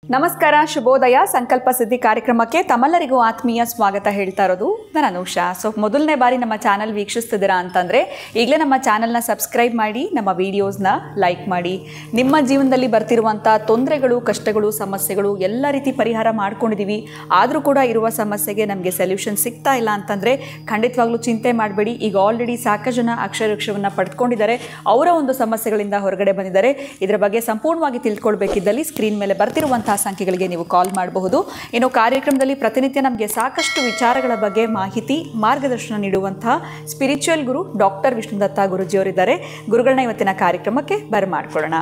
ನಮಸ್ಕಾರ, ಶುಭೋದಯ. ಸಂಕಲ್ಪ ಸಿದ್ಧಿ ಕಾರ್ಯಕ್ರಮಕ್ಕೆ ತಮ್ಮೆಲ್ಲರಿಗೂ ಆತ್ಮೀಯ ಸ್ವಾಗತ ಹೇಳ್ತಾ ಇರೋದು ನಾನು ಅನುಷಾ. ಮೊದಲನೇ ಬಾರಿ ನಮ್ಮ ಚಾನಲ್ ವೀಕ್ಷಿಸ್ತಿದ್ದೀರಾ ಅಂತಂದರೆ ಈಗಲೇ ನಮ್ಮ ಚಾನಲ್ನ ಸಬ್ಸ್ಕ್ರೈಬ್ ಮಾಡಿ, ನಮ್ಮ ವೀಡಿಯೋಸ್ನ ಲೈಕ್ ಮಾಡಿ. ನಿಮ್ಮ ಜೀವನದಲ್ಲಿ ಬರ್ತಿರುವಂಥ ತೊಂದರೆಗಳು, ಕಷ್ಟಗಳು, ಸಮಸ್ಯೆಗಳು ಎಲ್ಲ ರೀತಿ ಪರಿಹಾರ ಮಾಡ್ಕೊಂಡಿದ್ದೀವಿ. ಆದರೂ ಕೂಡ ಇರುವ ಸಮಸ್ಯೆಗೆ ನಮಗೆ ಸೊಲ್ಯೂಷನ್ ಸಿಗ್ತಾ ಇಲ್ಲ ಅಂತಂದರೆ ಖಂಡಿತವಾಗ್ಲೂ ಚಿಂತೆ ಮಾಡಬೇಡಿ. ಈಗ ಆಲ್ರೆಡಿ ಸಾಕಷ್ಟು ಜನ ಅಕ್ಷರವೃಕ್ಷವನ್ನು ಪಡೆದುಕೊಂಡಿದ್ದಾರೆ, ಅವರ ಒಂದು ಸಮಸ್ಯೆಗಳಿಂದ ಹೊರಗಡೆ ಬಂದಿದ್ದಾರೆ. ಇದರ ಬಗ್ಗೆ ಸಂಪೂರ್ಣವಾಗಿ ತಿಳ್ಕೊಳ್ಬೇಕಿದ್ದಲ್ಲಿ ಸ್ಕ್ರೀನ್ ಮೇಲೆ ಬರ್ತಿರುವಂಥ ಸಂಖ್ಯೆಗಳಿಗೆ ನೀವು ಕಾಲ್ ಮಾಡಬಹುದು. ಇನ್ನು ಕಾರ್ಯಕ್ರಮದಲ್ಲಿ ಪ್ರತಿನಿತ್ಯ ನಮಗೆ ಸಾಕಷ್ಟು ವಿಚಾರಗಳ ಬಗ್ಗೆ ಮಾಹಿತಿ, ಮಾರ್ಗದರ್ಶನ ನೀಡುವಂತಹ ಸ್ಪಿರಿಚುವಲ್ ಗುರು ಡಾಕ್ಟರ್ ವಿಷ್ಣುದತ್ತ ಗುರುಜಿಯವರಿದ್ದಾರೆ. ಗುರುಗಳನ್ನ ಇವತ್ತಿನ ಕಾರ್ಯಕ್ರಮಕ್ಕೆ ಬರಮಾಡ್ಕೊಳ್ಳೋಣ.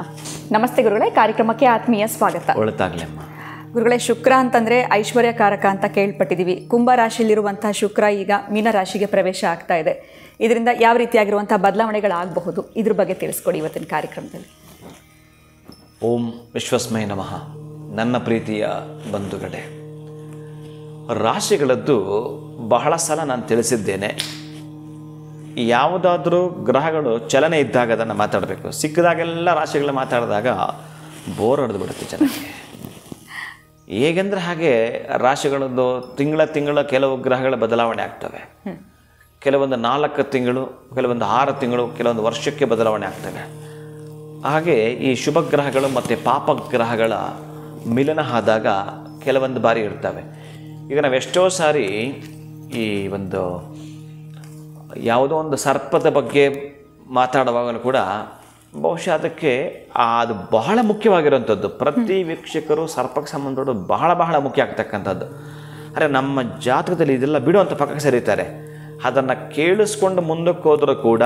ನಮಸ್ತೆ ಗುರುಗಳೇ, ಕಾರ್ಯಕ್ರಮಕ್ಕೆ ಆತ್ಮೀಯ ಸ್ವಾಗತ. ಗುರುಗಳೇ, ಶುಕ್ರ ಅಂತಂದರೆ ಐಶ್ವರ್ಯಕಾರಕ ಅಂತ ಕೇಳ್ಪಟ್ಟಿದ್ದೀವಿ. ಕುಂಭ ರಾಶಿಯಲ್ಲಿರುವಂತಹ ಶುಕ್ರ ಈಗ ಮೀನ ರಾಶಿಗೆ ಪ್ರವೇಶ ಆಗ್ತಾ ಇದೆ. ಇದರಿಂದ ಯಾವ ರೀತಿಯಾಗಿರುವಂಥ ಬದಲಾವಣೆಗಳಾಗಬಹುದು, ಇದ್ರ ಬಗ್ಗೆ ತಿಳಿಸ್ಕೊಡಿ ಇವತ್ತಿನ ಕಾರ್ಯಕ್ರಮದಲ್ಲಿ. ಓಂ ವಿಶ್ವಸ್ಮೈ ನಮಃ. ನನ್ನ ಪ್ರೀತಿಯ ಬಂಧುಗಳೇ, ರಾಶಿಗಳದ್ದು ಬಹಳ ಸಲ ನಾನು ತಿಳಿಸಿದ್ದೇನೆ. ಯಾವುದಾದ್ರೂ ಗ್ರಹಗಳು ಚಲನೆ ಇದ್ದಾಗ ಅದನ್ನು ಮಾತಾಡಬೇಕು. ಸಿಕ್ಕಿದಾಗೆಲ್ಲ ರಾಶಿಗಳು ಮಾತಾಡಿದಾಗ ಬೋರ್ ಹೊಡೆದು ಬಿಡುತ್ತೆ ಜನಕ್ಕೆ. ಹೇಗೆಂದರೆ ಹಾಗೆ ರಾಶಿಗಳದ್ದು ತಿಂಗಳ ಕೆಲವು ಗ್ರಹಗಳ ಬದಲಾವಣೆ ಆಗ್ತವೆ. ಕೆಲವೊಂದು 4 ತಿಂಗಳು, ಕೆಲವೊಂದು 6 ತಿಂಗಳು, ಕೆಲವೊಂದು ವರ್ಷಕ್ಕೆ ಬದಲಾವಣೆ ಆಗ್ತವೆ. ಹಾಗೆ ಈ ಶುಭ ಗ್ರಹಗಳು ಮತ್ತು ಪಾಪ ಗ್ರಹಗಳ ಮಿಲನ ಆದಾಗ ಕೆಲವೊಂದು ಬಾರಿ ಇರ್ತವೆ. ಈಗ ನಾವು ಎಷ್ಟೋ ಸಾರಿ ಈ ಒಂದು ಯಾವುದೋ ಒಂದು ಸರ್ಪದ ಬಗ್ಗೆ ಮಾತಾಡುವಾಗಲೂ ಕೂಡ ಬಹುಶಃ ಅದಕ್ಕೆ ಅದು ಬಹಳ ಮುಖ್ಯವಾಗಿರುವಂಥದ್ದು. ಪ್ರತಿ ವೀಕ್ಷಕರು ಸರ್ಪಕ್ಕೆ ಸಂಬಂಧಪಟ್ಟು ಬಹಳ ಮುಖ್ಯ ಆಗ್ತಕ್ಕಂಥದ್ದು. ಅರೆ, ನಮ್ಮ ಜಾತಕದಲ್ಲಿ ಇದೆಲ್ಲ ಬಿಡುವಂಥ ಪಕ್ಕಕ್ಕೆ ಸರಿತಾರೆ. ಅದನ್ನು ಕೇಳಿಸ್ಕೊಂಡು ಮುಂದಕ್ಕೆ ಹೋದರೂ ಕೂಡ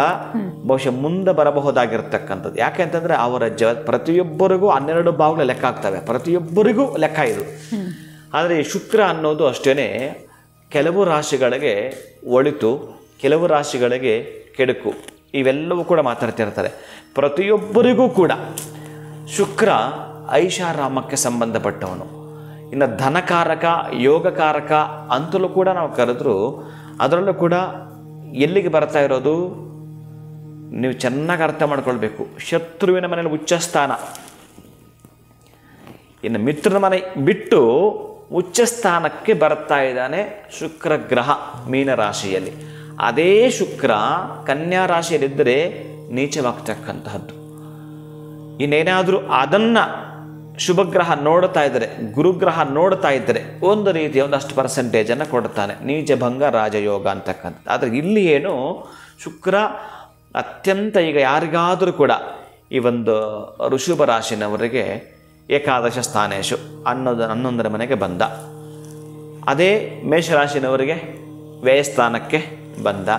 ಬಹುಶಃ ಮುಂದೆ ಬರಬಹುದಾಗಿರ್ತಕ್ಕಂಥದ್ದು. ಯಾಕೆ ಅಂತಂದರೆ ಅವರ ಪ್ರತಿಯೊಬ್ಬರಿಗೂ 12 ಭಾವಗಳು ಲೆಕ್ಕ ಆಗ್ತವೆ. ಪ್ರತಿಯೊಬ್ಬರಿಗೂ ಲೆಕ್ಕ ಇದು. ಆದರೆ ಈ ಶುಕ್ರ ಅನ್ನೋದು ಅಷ್ಟೇ ಕೆಲವು ರಾಶಿಗಳಿಗೆ ಒಳಿತು, ಕೆಲವು ರಾಶಿಗಳಿಗೆ ಕೆಡುಕು, ಇವೆಲ್ಲವೂ ಕೂಡ ಮಾತಾಡ್ತಿರ್ತಾರೆ. ಪ್ರತಿಯೊಬ್ಬರಿಗೂ ಕೂಡ ಶುಕ್ರ ಐಷಾರಾಮಕ್ಕೆ ಸಂಬಂಧಪಟ್ಟವನು. ಇನ್ನು ಧನಕಾರಕ, ಯೋಗಕಾರಕ ಅಂತಲೂ ಕೂಡ ನಾವು ಕರೆದ್ರು. ಅದರಲ್ಲೂ ಕೂಡ ಎಲ್ಲಿಗೆ ಬರ್ತಾ ಇರೋದು ನೀವು ಚೆನ್ನಾಗಿ ಅರ್ಥ ಮಾಡ್ಕೊಳ್ಬೇಕು. ಶತ್ರುವಿನ ಮನೆಯಲ್ಲಿ ಉಚ್ಚ ಸ್ಥಾನ, ಇನ್ನು ಮಿತ್ರನ ಮನೆ ಬಿಟ್ಟು ಉಚ್ಚ ಸ್ಥಾನಕ್ಕೆ ಬರ್ತಾ ಇದ್ದಾನೆ ಶುಕ್ರ ಗ್ರಹ ಮೀನರಾಶಿಯಲ್ಲಿ. ಅದೇ ಶುಕ್ರ ಕನ್ಯಾ ರಾಶಿಯಲ್ಲಿದ್ದರೆ ನೀಚವಾಗ್ತಕ್ಕಂತಹದ್ದು. ಇನ್ನೇನಾದರೂ ಅದನ್ನು ಶುಭಗ್ರಹ ನೋಡ್ತಾ ಇದ್ದರೆ, ಗುರುಗ್ರಹ ನೋಡ್ತಾ ಇದ್ದರೆ ಒಂದು ರೀತಿಯ ಒಂದಷ್ಟು ಪರ್ಸೆಂಟೇಜನ್ನು ಕೊಡ್ತಾನೆ, ನೀಚಭಂಗ ರಾಜಯೋಗ ಅಂತಕ್ಕಂಥದ್ದು. ಆದರೆ ಇಲ್ಲಿ ಏನು ಶುಕ್ರ ಅತ್ಯಂತ ಈಗ ಯಾರಿಗಾದರೂ ಕೂಡ ಈ ಒಂದು ಋಷಭ ರಾಶಿನವರಿಗೆ ಏಕಾದಶ ಸ್ಥಾನೇಶು ಅನ್ನೋದು 11ರ ಮನೆಗೆ ಬಂದ. ಅದೇ ಮೇಷರಾಶಿನವರಿಗೆ ವ್ಯಯಸ್ಥಾನಕ್ಕೆ ಬಂದ.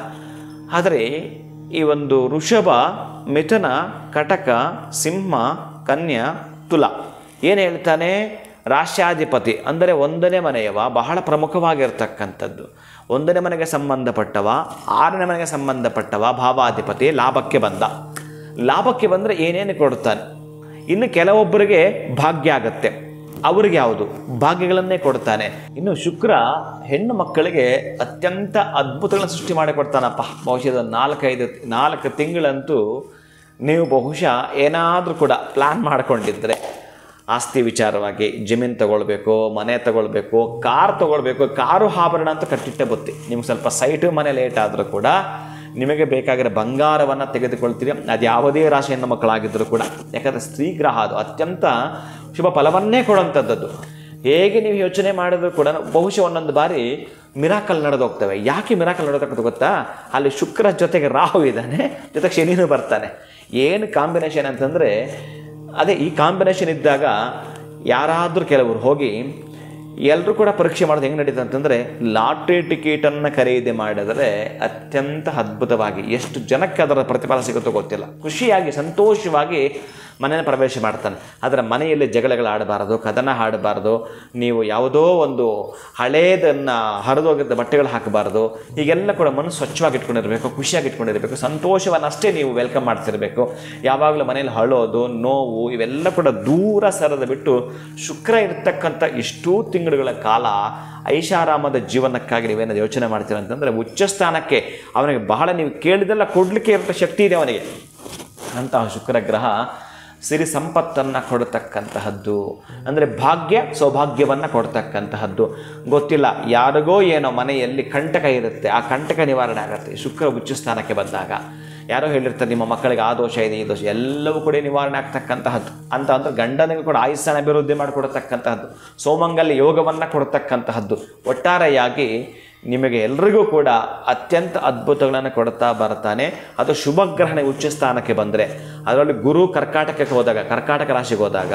ಆದರೆ ಈ ಒಂದು ಋಷಭ, ಮಿಥುನ, ಕಟಕ, ಸಿಂಹ, ಕನ್ಯಾ, ತುಲಾ ಏನು ಹೇಳ್ತಾನೆ? ರಾಶ್ಯಾಧಿಪತಿ ಅಂದರೆ 1ನೇ ಮನೆಯವ ಬಹಳ ಪ್ರಮುಖವಾಗಿರ್ತಕ್ಕಂಥದ್ದು. 1ನೇ ಮನೆಗೆ ಸಂಬಂಧಪಟ್ಟವ, 6ನೇ ಮನೆಗೆ ಸಂಬಂಧಪಟ್ಟವ ಭಾವಾಧಿಪತಿ ಲಾಭಕ್ಕೆ ಬಂದ. ಲಾಭಕ್ಕೆ ಬಂದರೆ ಏನೇನು ಕೊಡ್ತಾನೆ? ಇನ್ನು ಕೆಲವೊಬ್ಬರಿಗೆ ಭಾಗ್ಯ ಆಗತ್ತೆ, ಅವ್ರಿಗೆ ಯಾವುದು ಭಾಗ್ಯಗಳನ್ನೇ ಕೊಡ್ತಾನೆ. ಇನ್ನು ಶುಕ್ರ ಹೆಣ್ಣು ಮಕ್ಕಳಿಗೆ ಅತ್ಯಂತ ಅದ್ಭುತಗಳನ್ನು ಸೃಷ್ಟಿ ಮಾಡಿಕೊಡ್ತಾನಪ್ಪ. ಬಹುಶಃ 4 ತಿಂಗಳಂತೂ ನೀವು ಬಹುಶಃ ಏನಾದರೂ ಕೂಡ ಪ್ಲ್ಯಾನ್ ಮಾಡಿಕೊಂಡಿದ್ದರೆ, ಆಸ್ತಿ ವಿಚಾರವಾಗಿ ಜಮೀನು ತಗೊಳ್ಬೇಕು, ಮನೆ ತಗೊಳ್ಬೇಕು, ಕಾರ್ ತಗೊಳ್ಬೇಕು, ಕಾರು ಆಭರಣ ಅಂತ ಕಟ್ಟಿಟ್ಟ ಬುತ್ತಿ. ನಿಮ್ಗೆ ಸ್ವಲ್ಪ ಸೈಟು ಮನೆ ಲೇಟ್ ಆದರೂ ಕೂಡ ನಿಮಗೆ ಬೇಕಾಗಿರೋ ಬಂಗಾರವನ್ನು ತೆಗೆದುಕೊಳ್ತೀರಿ. ಅದು ಯಾವುದೇ ರಾಶಿ ಹೆಣ್ಣು ಮಕ್ಕಳಾಗಿದ್ದರೂ ಕೂಡ. ಯಾಕಂದರೆ ಸ್ತ್ರೀ ಗ್ರಹ ಅದು ಅತ್ಯಂತ ಶುಭ ಫಲವನ್ನೇ ಕೊಡುವಂಥದ್ದು. ಹೇಗೆ ನೀವು ಯೋಚನೆ ಮಾಡಿದ್ರು ಕೂಡ ಬಹುಶಃ ಒಂದೊಂದು ಬಾರಿ ಮಿರಾಕಲ್ ನಡೆದೋಗ್ತವೆ. ಯಾಕೆ ಮಿರಾಕಲ್ ನಡೆದೋಗ್ತದೆ ಗೊತ್ತಾ? ಅಲ್ಲಿ ಶುಕ್ರ ಜೊತೆಗೆ ರಾಹು ಇದ್ದಾನೆ, ಜೊತೆಗೆ ಶನಿನೂ ಬರ್ತಾನೆ. ಏನು ಕಾಂಬಿನೇಷನ್ ಅಂತಂದರೆ ಅದೇ ಈ ಕಾಂಬಿನೇಷನ್ ಇದ್ದಾಗ ಯಾರಾದರೂ ಕೆಲವರು ಹೋಗಿ ಎಲ್ಲರೂ ಕೂಡ ಪರೀಕ್ಷೆ ಮಾಡೋದು ಹೆಂಗೆ ನಡೀತದೆ ಅಂತಂದರೆ, ಲಾಟ್ರಿ ಟಿಕೆಟನ್ನು ಖರೀದಿ ಮಾಡಿದರೆ ಅತ್ಯಂತ ಅದ್ಭುತವಾಗಿ ಎಷ್ಟು ಜನಕ್ಕೆ ಅದರ ಪ್ರತಿಫಲ ಸಿಗುತ್ತೋ ಗೊತ್ತಿಲ್ಲ. ಖುಷಿಯಾಗಿ ಸಂತೋಷವಾಗಿ ಮನೆಯನ್ನು ಪ್ರವೇಶ ಮಾಡ್ತಾನೆ. ಆದರೆ ಮನೆಯಲ್ಲಿ ಜಗಳಗಳು ಆಡಬಾರ್ದು, ಕದನ ಆಡಬಾರ್ದು, ನೀವು ಯಾವುದೋ ಒಂದು ಹಳೇದನ್ನು ಹರಿದೋಗಿದ್ದ ಬಟ್ಟೆಗಳು ಹಾಕಬಾರ್ದು. ಹೀಗೆಲ್ಲ ಕೂಡ ಮನಸ್ಸು ಸ್ವಚ್ಛವಾಗಿ ಇಟ್ಕೊಂಡಿರಬೇಕು, ಖುಷಿಯಾಗಿ ಇಟ್ಕೊಂಡಿರಬೇಕು, ಸಂತೋಷವನ್ನಷ್ಟೇ ನೀವು ವೆಲ್ಕಮ್ ಮಾಡ್ತಿರಬೇಕು. ಯಾವಾಗಲೂ ಮನೇಲಿ ಅಳೋದು, ನೋವು ಇವೆಲ್ಲ ಕೂಡ ದೂರ ಸರದ ಬಿಟ್ಟು ಶುಕ್ರ ಇರ್ತಕ್ಕಂಥ ಇಷ್ಟೂ ತಿಂಗಳುಗಳ ಕಾಲ ಐಷಾರಾಮದ ಜೀವನಕ್ಕಾಗಿ ನೀವೇನಾದ್ರು ಯೋಚನೆ ಮಾಡ್ತೀರ ಅಂತಂದರೆ ಉಚ್ಚ ಸ್ಥಾನಕ್ಕೆ ಅವನಿಗೆ ಬಹಳ ನೀವು ಕೇಳಿದೆಲ್ಲ ಕೊಡಲಿಕ್ಕೆ ಇರೋ ಶಕ್ತಿ ಇದೆ ಅವನಿಗೆ. ಅಂತಹ ಶುಕ್ರ ಗ್ರಹ ಸಿರಿ ಸಂಪತ್ತನ್ನು ಕೊಡತಕ್ಕಂತಹದ್ದು, ಅಂದರೆ ಭಾಗ್ಯ ಸೌಭಾಗ್ಯವನ್ನು ಕೊಡ್ತಕ್ಕಂತಹದ್ದು. ಗೊತ್ತಿಲ್ಲ ಯಾರಿಗೋ ಏನೋ ಮನೆಯಲ್ಲಿ ಕಂಟಕ ಇರುತ್ತೆ, ಆ ಕಂಟಕ ನಿವಾರಣೆ ಆಗುತ್ತೆ ಶುಕ್ರ ಉಚ್ಚ ಸ್ಥಾನಕ್ಕೆ ಬಂದಾಗ. ಯಾರೋ ಹೇಳಿರ್ತಾರೆ ನಿಮ್ಮ ಮಕ್ಕಳಿಗೆ ಆ ದೋಷ ಇದೆ, ಈ ದೋಷ, ಎಲ್ಲವೂ ಕೂಡ ನಿವಾರಣೆ ಆಗ್ತಕ್ಕಂತಹದ್ದು. ಅಂತ ಅಂದರೆ ಗಂಡನಿಗೂ ಕೂಡ ಆಯುಷ್ಯನ ಅಭಿವೃದ್ಧಿ ಮಾಡಿಕೊಡತಕ್ಕಂತಹದ್ದು, ಸೌಮಂಗಲ್ಯ ಯೋಗವನ್ನು ಕೊಡ್ತಕ್ಕಂತಹದ್ದು. ಒಟ್ಟಾರೆಯಾಗಿ ನಿಮಗೆ ಎಲ್ರಿಗೂ ಕೂಡ ಅತ್ಯಂತ ಅದ್ಭುತಗಳನ್ನು ಕೊಡ್ತಾ ಬರ್ತಾನೆ. ಅದು ಶುಭಗ್ರಹಣ ಉಚ್ಚ ಸ್ಥಾನಕ್ಕೆ ಬಂದರೆ, ಅದರಲ್ಲಿ ಗುರು ಕರ್ಕಾಟಕಕ್ಕೆ ಹೋದಾಗ, ಕರ್ಕಾಟಕ ರಾಶಿಗೆ ಹೋದಾಗ,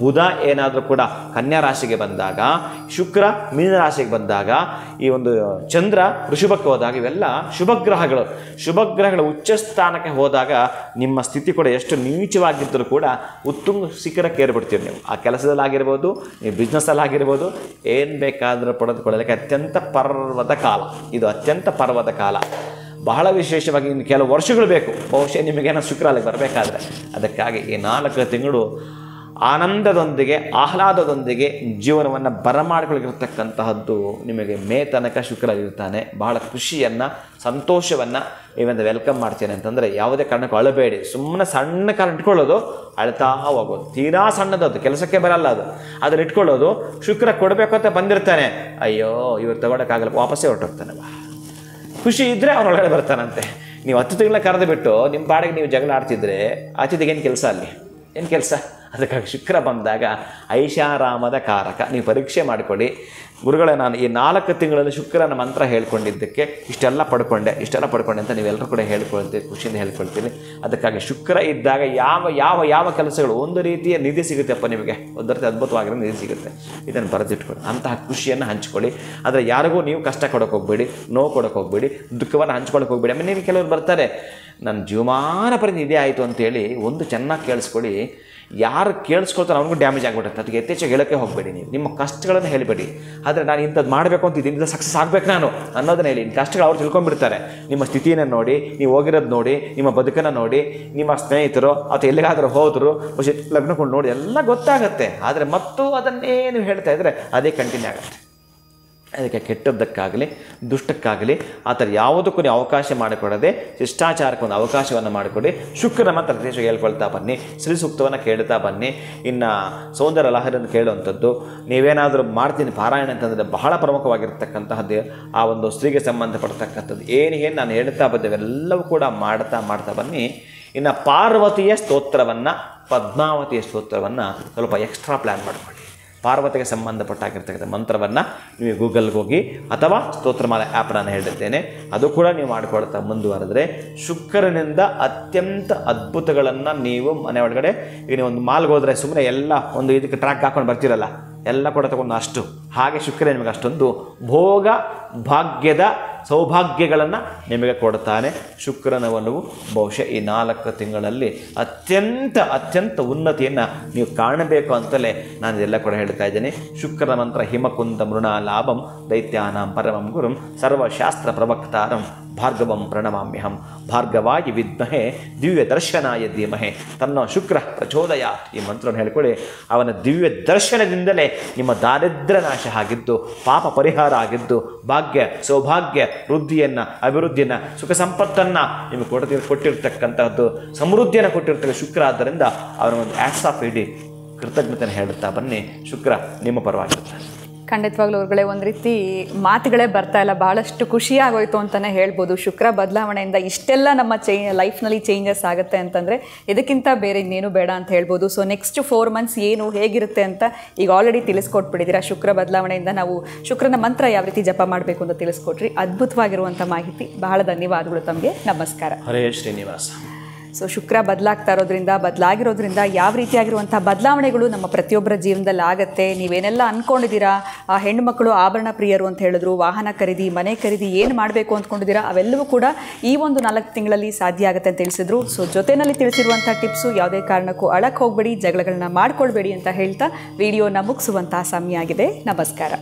ಬುಧ ಏನಾದರೂ ಕೂಡ ಕನ್ಯಾ ರಾಶಿಗೆ ಬಂದಾಗ, ಶುಕ್ರ ಮೀನ ರಾಶಿಗೆ ಬಂದಾಗ, ಈ ಒಂದು ಚಂದ್ರ ಋಷಭಕ್ಕೆ ಹೋದಾಗ, ಇವೆಲ್ಲ ಶುಭಗ್ರಹಗಳು. ಶುಭಗ್ರಹಗಳು ಉಚ್ಚ ಸ್ಥಾನಕ್ಕೆ ಹೋದಾಗ ನಿಮ್ಮ ಸ್ಥಿತಿ ಕೂಡ ಎಷ್ಟು ನೀಚವಾಗಿದ್ದರೂ ಕೂಡ ಉತ್ತುಂಗ ಶಿಖರಕ್ಕೆ ಏರ್ಬಿಡ್ತೀರಿ ನೀವು. ಆ ಕೆಲಸದಲ್ಲಾಗಿರ್ಬೋದು, ನೀವು ಬಿಸ್ನೆಸ್ಸಲ್ಲಾಗಿರ್ಬೋದು, ಏನು ಬೇಕಾದರೂ ಪಡೆದುಕೊಳ್ಳಲಿಕ್ಕೆ ಅತ್ಯಂತ ಪರ್ವದ ಕಾಲ ಇದು, ಅತ್ಯಂತ ಪರ್ವದ ಕಾಲ. ಬಹಳ ವಿಶೇಷವಾಗಿ ಇನ್ನು ಕೆಲವು ವರ್ಷಗಳು ಬೇಕು ಬಹುಶಃ ನಿಮಗೇನೋ ಶುಕ್ರ ಅಲ್ಲಿಗೆ ಬರಬೇಕಾದ್ರೆ. ಅದಕ್ಕಾಗಿ ಈ 4 ತಿಂಗಳು ಆನಂದದೊಂದಿಗೆ ಆಹ್ಲಾದದೊಂದಿಗೆ ಜೀವನವನ್ನು ಬರಮಾಡಿಕೊಳ್ಳಿರ್ತಕ್ಕಂತಹದ್ದು ನಿಮಗೆ ಮೇ ತನಕ ಶುಕ್ರ ಇರ್ತಾನೆ. ಬಹಳ ಖುಷಿಯನ್ನು ಸಂತೋಷವನ್ನು ನೀವೆಂದು ವೆಲ್ಕಮ್ ಮಾಡ್ತೇನೆ ಅಂತಂದರೆ ಯಾವುದೇ ಕಾರಣಕ್ಕೂ ಅಳಬೇಡಿ. ಸುಮ್ಮನೆ ಸಣ್ಣ ಕಾರಣ ಇಟ್ಕೊಳ್ಳೋದು, ಅಳ್ತಾ ಹೋಗೋದು, ತೀರಾ ಸಣ್ಣದದು, ಕೆಲಸಕ್ಕೆ ಬರಲ್ಲ ಅದು, ಅದನ್ನು ಇಟ್ಕೊಳ್ಳೋದು. ಶುಕ್ರ ಕೊಡಬೇಕು ಅಂತ ಬಂದಿರ್ತಾನೆ, ಅಯ್ಯೋ ಇವ್ರು ತಗೊಳಕ್ಕಾಗಲ್ಲ, ವಾಪಸ್ಸೇ ಹೊರಟೋಗ್ತಾನೆ. ಖುಷಿ ಇದ್ದರೆ ಅವನೊಳಗಡೆ ಬರ್ತಾನಂತೆ. ನೀವು 10 ತಿಂಗಳ ಕರೆದು ಬಿಟ್ಟು ನಿಮ್ಮ ಪಾಡಿಗೆ ನೀವು ಜಗಳ ಆಡ್ತಿದ್ರೆ ಆಚೆದಿಗೇನು ಕೆಲಸ ಅಲ್ಲಿ, ಏನು ಕೆಲಸ? ಅದಕ್ಕಾಗಿ ಶುಕ್ರ ಬಂದಾಗ ಐಷಾರಾಮದ ಕಾರಕ. ನೀವು ಪರೀಕ್ಷೆ ಮಾಡಿಕೊಳ್ಳಿ. ಗುರುಗಳೇ, ನಾನು ಈ 4 ತಿಂಗಳಲ್ಲಿ ಶುಕ್ರನ ಮಂತ್ರ ಹೇಳ್ಕೊಂಡಿದ್ದಕ್ಕೆ ಇಷ್ಟೆಲ್ಲ ಪಡ್ಕೊಂಡೆ ಅಂತ ನೀವೆಲ್ಲರೂ ಕೂಡ ಹೇಳ್ಕೊಳ್ತೀರಿ, ಖುಷಿಯಿಂದ ಹೇಳ್ಕೊಳ್ತೀರಿ. ಅದಕ್ಕಾಗಿ ಶುಕ್ರ ಇದ್ದಾಗ ಯಾವ ಯಾವ ಯಾವ ಕೆಲಸಗಳು ಒಂದು ರೀತಿಯ ನಿಧಿ ಸಿಗುತ್ತೆಪ್ಪ ನಿಮಗೆ, ಒಂದು ರೀತಿ ಅದ್ಭುತವಾಗಿರೋ ನಿಧಿ ಸಿಗುತ್ತೆ. ಇದನ್ನು ಬರೆದಿಟ್ಕೊಳ್ಳಿ, ಅಂತಹ ಖುಷಿಯನ್ನು ಹಂಚ್ಕೊಳ್ಳಿ. ಆದರೆ ಯಾರಿಗೂ ನೀವು ಕಷ್ಟ ಕೊಡೋಕೆ ಹೋಗ್ಬೇಡಿ, ನೋವು ಕೊಡೋಕೆ ಹೋಗ್ಬೇಡಿ, ದುಃಖವನ್ನು ಹಂಚ್ಕೊಳ್ಳೋಕೆ ಹೋಗ್ಬೇಡಿ. ಆಮೇಲೆ ನೀವು ಕೆಲವರು ಬರ್ತಾರೆ, ನನ್ನ ಜೀವಮಾನ ಪರಿ ನಿಧಿ ಆಯಿತು ಅಂತೇಳಿ. ಒಂದು ಚೆನ್ನಾಗಿ ಕೇಳಿಸ್ಕೊಳ್ಳಿ, ಯಾರು ಕೇಳಿಸ್ಕೊಳ್ತಾರೆ ಅವ್ರಿಗೂ ಡ್ಯಾಮೇಜ್ ಆಗಿಬಿಡುತ್ತೆ. ಅದಕ್ಕೆ ಯಥೇಚ್ಛ ಹೇಳೋಕ್ಕೆ ಹೋಗಬೇಡಿ. ನೀವು ನಿಮ್ಮ ಕಷ್ಟಗಳನ್ನು ಹೇಳಿಬೇಡಿ. ಆದರೆ ನಾನು ಇಂಥದ್ದು ಮಾಡಬೇಕು ಅಂತ ಇದರಿಂದ ಸಕ್ಸಸ್ ಆಗಬೇಕು ನಾನು ಅನ್ನೋದನ್ನ ಹೇಳಿ. ನಿಮ್ಮ ಕಷ್ಟಗಳು ಅವ್ರು ತಿಳ್ಕೊಂಡ್ಬಿಡ್ತಾರೆ. ನಿಮ್ಮ ಸ್ಥಿತಿಯನ್ನು ನೋಡಿ, ನೀವು ಹೋಗಿರೋದು ನೋಡಿ, ನಿಮ್ಮ ಬದುಕನ್ನು ನೋಡಿ, ನಿಮ್ಮ ಸ್ನೇಹಿತರು ಅಥವಾ ಎಲ್ಲಿಗಾದರೂ ಹೋದರು ಲಗ್ನಕೊಂಡು ನೋಡಿ, ಎಲ್ಲ ಗೊತ್ತಾಗುತ್ತೆ. ಆದರೆ ಮತ್ತು ಅದನ್ನೇ ನೀವು ಹೇಳ್ತಾ ಇದ್ದರೆ ಅದೇ ಕಂಟಿನ್ಯೂ ಆಗುತ್ತೆ. ಅದಕ್ಕೆ ಕೆಟ್ಟದ್ದಕ್ಕಾಗಲಿ ದುಷ್ಟಕ್ಕಾಗಲಿ ಆ ಥರ ಯಾವುದಕ್ಕೂ ನೀವು ಅವಕಾಶ ಮಾಡಿಕೊಡದೆ ಶಿಷ್ಟಾಚಾರಕ್ಕೆ ಒಂದು ಅವಕಾಶವನ್ನು ಮಾಡಿಕೊಡಿ. ಶುಕ್ರನ ಮಾತ್ರ ವಿಶೇಷವಾಗಿ ಹೇಳ್ಕೊಳ್ತಾ ಬನ್ನಿ, ಶ್ರೀ ಸೂಕ್ತವನ್ನು ಕೇಳ್ತಾ ಬನ್ನಿ. ಇನ್ನು ಸೌಂದರ್ಯ ಲಹರಿಯನ್ನು ಕೇಳುವಂಥದ್ದು, ನೀವೇನಾದರೂ ಮಾಡ್ತೀನಿ ಪಾರಾಯಣ ಅಂತಂದರೆ ಬಹಳ ಪ್ರಮುಖವಾಗಿರ್ತಕ್ಕಂತಹದ್ದು ಆ ಒಂದು ಸ್ತ್ರೀಗೆ ಸಂಬಂಧಪಡ್ತಕ್ಕಂಥದ್ದು. ಏನು ನಾನು ಹೇಳ್ತಾ ಬಂದೆವೆಲ್ಲವೂ ಕೂಡ ಮಾಡ್ತಾ ಬನ್ನಿ. ಇನ್ನು ಪಾರ್ವತಿಯ ಸ್ತೋತ್ರವನ್ನು, ಪದ್ಮಾವತಿಯ ಸ್ತೋತ್ರವನ್ನು ಸ್ವಲ್ಪ ಎಕ್ಸ್ಟ್ರಾ ಪ್ಲ್ಯಾನ್ ಮಾಡಿಕೊಳ್ಳಿ. ಪಾರ್ವತಿಗೆ ಸಂಬಂಧಪಟ್ಟಾಗಿರ್ತಕ್ಕಂಥ ಮಂತ್ರವನ್ನು ನೀವು ಗೂಗಲ್ಗೆ ಹೋಗಿ ಅಥವಾ ಸ್ತೋತ್ರಮಾಲೆ ಆ್ಯಪ್ ನಾನು ಹೇಳಿರ್ತೇನೆ, ಅದು ಕೂಡ ನೀವು ಮಾಡಿಕೊಳ್ತಾ ಮುಂದುವರೆದ್ರೆ ಶುಕ್ರನಿಂದ ಅತ್ಯಂತ ಅದ್ಭುತಗಳನ್ನು ನೀವು ಮನೆ ಒಳಗಡೆ. ಈಗ ನೀವು ಒಂದು ಮಾಲ್ಗೆ ಹೋದರೆ ಸುಮ್ಮನೆ ಎಲ್ಲ ಒಂದು ಇದಕ್ಕೆ ಟ್ರ್ಯಾಕ್ ಹಾಕೊಂಡು ಬರ್ತಿರಲ್ಲ, ಎಲ್ಲ ಕೂಡ ತಗೊಂಡು ಅಷ್ಟು ಹಾಗೆ ಶುಕ್ರ ನಿಮಗೆ ಅಷ್ಟೊಂದು ಭೋಗ ಭಾಗ್ಯದ ಸೌಭಾಗ್ಯಗಳನ್ನು ನಿಮಗೆ ಕೊಡ್ತಾನೆ. ಶುಕ್ರನವನ್ನು ಬಹುಶಃ ಈ 4 ತಿಂಗಳಲ್ಲಿ ಅತ್ಯಂತ ಉನ್ನತಿಯನ್ನು ನೀವು ಕಾಣಬೇಕು ಅಂತಲೇ ನಾನು ಇದೆಲ್ಲ ಕೂಡ ಹೇಳ್ತಾ ಇದ್ದೇನೆ. ಶುಕ್ರನ ಮಂತ್ರ ಹಿಮಕುಂದ ಮೃಣಾಲಾಭಂ ದೈತ್ಯಾನಾಂ ಪರಮಂ ಗುರುಂ ಸರ್ವಶಾಸ್ತ್ರ ಪ್ರವಕ್ತಾರಂ ಭಾರ್ಗವಂ ಪ್ರಣಮಾಮ್ಯಹಂ ಭಾರ್ಗವಾಯಿ ವಿದ್ಮಹೆ ದಿವ್ಯ ದರ್ಶನಾಯ ಧೀಮಹೆ ತನ್ನೋ ಶುಕ್ರ ಪ್ರಚೋದಯಾತ್. ಈ ಮಂತ್ರವನ್ನು ಹೇಳ್ಕೊಳ್ಳಿ. ಅವನ ದಿವ್ಯ ದರ್ಶನದಿಂದಲೇ ನಿಮ್ಮ ದಾರಿದ್ರ್ಯ ನಾಶ ಆಗಿದ್ದು, ಪಾಪ ಪರಿಹಾರ ಆಗಿದ್ದು, ಭಾಗ್ಯ ಸೌಭಾಗ್ಯ ವೃದ್ಧಿಯನ್ನು ಅಭಿವೃದ್ಧಿಯನ್ನು ಸುಖ ಸಂಪತ್ತನ್ನು ನಿಮಗೆ ಕೊಟ್ಟಿರ್ತಕ್ಕಂಥದ್ದು, ಸಮೃದ್ಧಿಯನ್ನು ಕೊಟ್ಟಿರ್ತಕ್ಕ ಶುಕ್ರ. ಆದ್ದರಿಂದ ಅವನ ಒಂದು ಆ್ಯಕ್ಟ್ಸ್ ಆಫ್ ಇಡೀ ಕೃತಜ್ಞತೆಯನ್ನು ಹೇಳುತ್ತಾ ಬನ್ನಿ. ಶುಕ್ರ ನಿಮ್ಮ ಪರವಾಗಿರುತ್ತೆ. ಖಂಡಿತವಾಗ್ಲೂ ಅವ್ರುಗಳೇ ಒಂದು ರೀತಿ ಮಾತುಗಳೇ ಬರ್ತಾ ಇಲ್ಲ, ಭಾಳಷ್ಟು ಖುಷಿಯಾಗೋಯ್ತು ಅಂತಲೇ ಹೇಳ್ಬೋದು. ಶುಕ್ರ ಬದಲಾವಣೆಯಿಂದ ಇಷ್ಟೆಲ್ಲ ನಮ್ಮ ಲೈಫ್ನಲ್ಲಿ ಚೇಂಜಸ್ ಆಗುತ್ತೆ ಅಂತಂದರೆ ಇದಕ್ಕಿಂತ ಬೇರೆ ಇನ್ನೇನು ಬೇಡ ಅಂತ ಹೇಳ್ಬೋದು. ಸೊ ನೆಕ್ಸ್ಟ್ 4 ಮಂತ್ಸ್ ಏನು ಹೇಗಿರುತ್ತೆ ಅಂತ ಈಗ ಆಲ್ರೆಡಿ ತಿಳಿಸ್ಕೊಟ್ಬಿಟ್ಟಿದ್ದೀರಾ. ಶುಕ್ರ ಬದಲಾವಣೆಯಿಂದ ನಾವು ಶುಕ್ರನ ಮಂತ್ರ ಯಾವ ರೀತಿ ಜಪ ಮಾಡಬೇಕು ಅಂತ ತಿಳಿಸ್ಕೊಟ್ರಿ. ಅದ್ಭುತವಾಗಿರುವಂಥ ಮಾಹಿತಿ. ಬಹಳ ಧನ್ಯವಾದಗಳು ತಮಗೆ. ನಮಸ್ಕಾರ. ಹರೇ ಶ್ರೀನಿವಾಸ. ಸೊ ಶುಕ್ರ ಬದಲಾಗಿರೋದ್ರಿಂದ ಯಾವ ರೀತಿಯಾಗಿರುವಂಥ ಬದಲಾವಣೆಗಳು ನಮ್ಮ ಪ್ರತಿಯೊಬ್ಬರ ಜೀವನದಲ್ಲಿ ಆಗುತ್ತೆ. ನೀವೇನೆಲ್ಲ ಅಂದ್ಕೊಂಡಿದ್ದೀರಾ, ಹೆಣ್ಣು ಮಕ್ಕಳು ಆಭರಣ ಪ್ರಿಯರು ಅಂತ ಹೇಳಿದ್ರು, ವಾಹನ ಖರೀದಿ, ಮನೆ ಖರೀದಿ ಏನು ಮಾಡಬೇಕು ಅಂದ್ಕೊಂಡಿದ್ದೀರಾ ಅವೆಲ್ಲವೂ ಕೂಡ ಈ ಒಂದು 4 ತಿಂಗಳಲ್ಲಿ ಸಾಧ್ಯ ಆಗುತ್ತೆ ಅಂತ ತಿಳಿಸಿದ್ರು. ಸೊ ಜೊತೆಯಲ್ಲಿ ತಿಳಿಸಿರುವಂಥ ಟಿಪ್ಸು ಯಾವುದೇ ಕಾರಣಕ್ಕೂ ಅಳಕ್ಕೆ ಹೋಗಬೇಡಿ, ಜಗಳಗಳನ್ನ ಮಾಡ್ಕೊಳ್ಬೇಡಿ ಅಂತ ಹೇಳ್ತಾ ವಿಡಿಯೋನ ಮುಗಿಸುವಂಥ ಸಮಯ ಆಗಿದೆ. ನಮಸ್ಕಾರ.